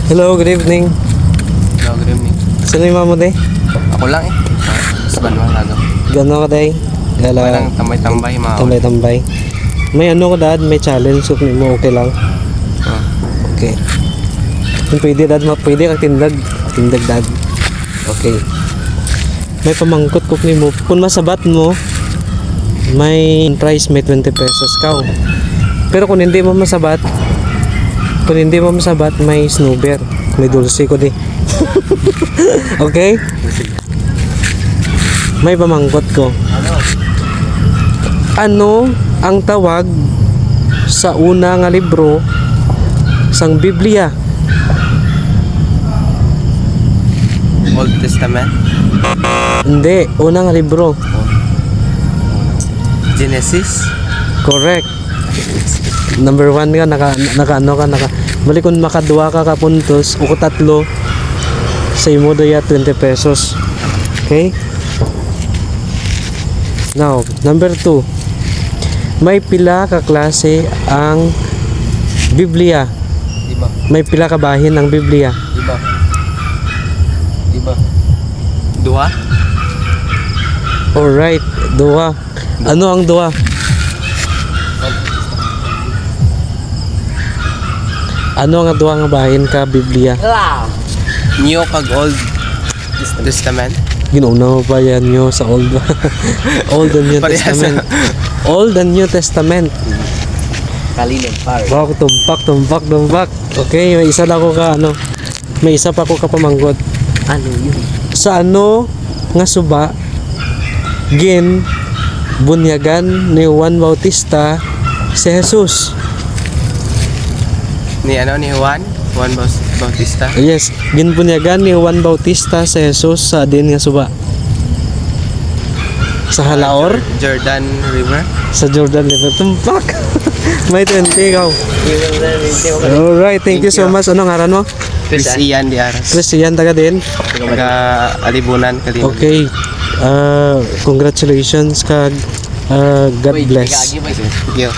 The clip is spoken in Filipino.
Hello, good evening. Hello, good evening. Sino yung mamo day? Ako lang eh. Sa Banwang Lago. Gano ka day? Walang tambay-tambay mga Tambay-tambay. May ano ko dad, may challenge so mo okay lang. Okay. Kung pwede dad, pwede kang tindag. Tindag dad. Okay. May pamangkot ko mo. Kung masabat mo, may price, may 20 pesos ka. Pero kung hindi mo masabat, may snowber. May dulce ko di. Okay? May pamangkot ko. Ano ang tawag sa una nga libro sang Biblia? Old Testament. Hindi, una nga libro. Genesis. Correct. Number 1 ka, bali kung makaduwa ka puntos o tatlo sa imo daya 20 pesos. Okay? Now, number 2. May pila ka klase ang Biblia. Diba? May pila ka bahin ang Biblia. Diba? Diba? Dua? Alright, duha. Ano ang duha? Ano ang duha nga bahin ka Biblia? New kag Old Testament. Ginauna mo pa yan nyo sa Old Old and New Testament. Old and New Testament. Kalinag par. Wow, tumpak. Okay, may isa na ako ka ano. May isa pa ako kapamanggot. Ano yun? Sa ano nga suba gin bunyagan ni Juan Bautista si Jesus? Ni Juan Bautista. Yes, gin bunyagan ni Juan Bautista si Jesus sa din nga suba. Sa Halaor? Jordan River. Sa Jordan River. Tumpak. May 20 ikaw. Alright, thank you so much. Anong ngaran mo? Chris Ian Diaras. Chris, yan taga din. Taga Alibunan, Kalinag. Okay. Congratulations kag God bless. Thank you.